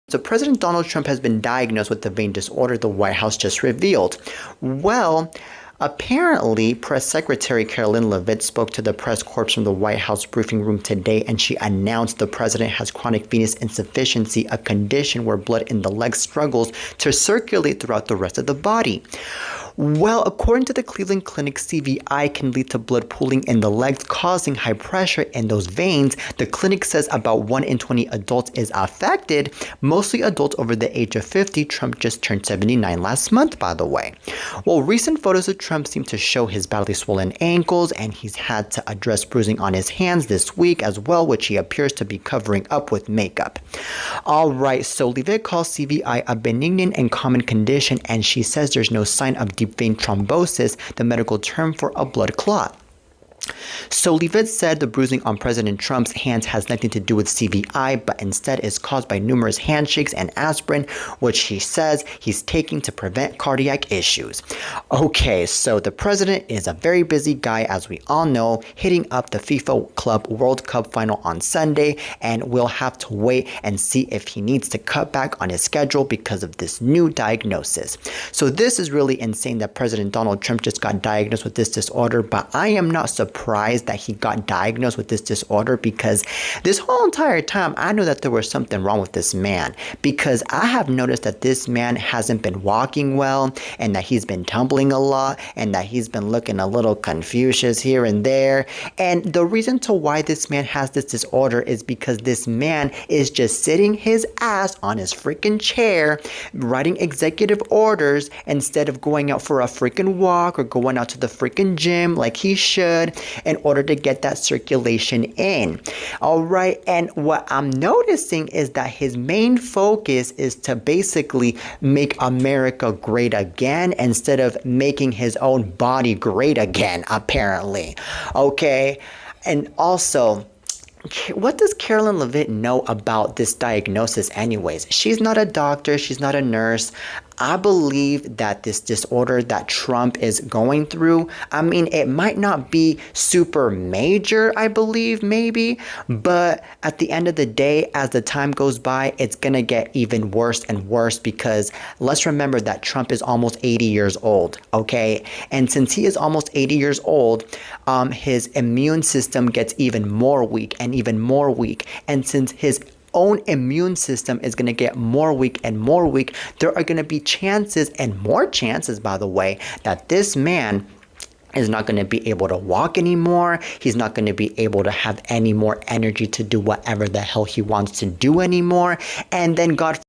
So President Donald Trump has been diagnosed with the vein disorder, the White House just revealed. Well, apparently, Press Secretary Karoline Leavitt spoke to the press corps from the White House briefing room today, and she announced the president has chronic venous insufficiency, a condition where blood in the legs struggles to circulate throughout the rest of the body. Well, according to the Cleveland Clinic, CVI can lead to blood pooling in the legs, causing high pressure in those veins. The clinic says about 1 in 20 adults is affected, mostly adults over the age of 50. Trump just turned 79 last month, by the way. Well, recent photos of Trump seem to show his badly swollen ankles, and he's had to address bruising on his hands this week as well, which he appears to be covering up with makeup. All right, so Leavitt calls CVI a benign and common condition, and she says there's no sign of deep vein thrombosis, the medical term for a blood clot. So Leavitt said the bruising on President Trump's hands has nothing to do with CVI, but instead is caused by numerous handshakes and aspirin, which he says he's taking to prevent cardiac issues. Okay, so the president is a very busy guy, as we all know, hitting up the FIFA Club World Cup final on Sunday, and we'll have to wait and see if he needs to cut back on his schedule because of this new diagnosis. So this is really insane that President Donald Trump just got diagnosed with this disorder, but I am not surprised that he got diagnosed with this disorder, because this whole entire time I knew that there was something wrong with this man, because I have noticed that this man hasn't been walking well, and that he's been tumbling a lot, and that he's been looking a little Confucius here and there. And the reason to why this man has this disorder is because this man is just sitting his ass on his freaking chair writing executive orders instead of going out for a freaking walk or going out to the freaking gym like he should, in order to get that circulation in. All right, and what I'm noticing is that his main focus is to basically make America great again instead of making his own body great again, apparently. Okay, and also, what does Karoline Leavitt know about this diagnosis anyways? She's not a doctor, she's not a nurse. I believe that this disorder that Trump is going through, I mean, it might not be super major, I believe, maybe, but at the end of the day, as the time goes by, it's gonna get even worse and worse, because let's remember that Trump is almost 80 years old, okay? And since he is almost 80 years old, his immune system gets even more weak and even more weak. And since his own immune system is going to get more weak and more weak, there are going to be chances, and more chances, by the way, that this man is not going to be able to walk anymore. He's not going to be able to have any more energy to do whatever the hell he wants to do anymore. And then God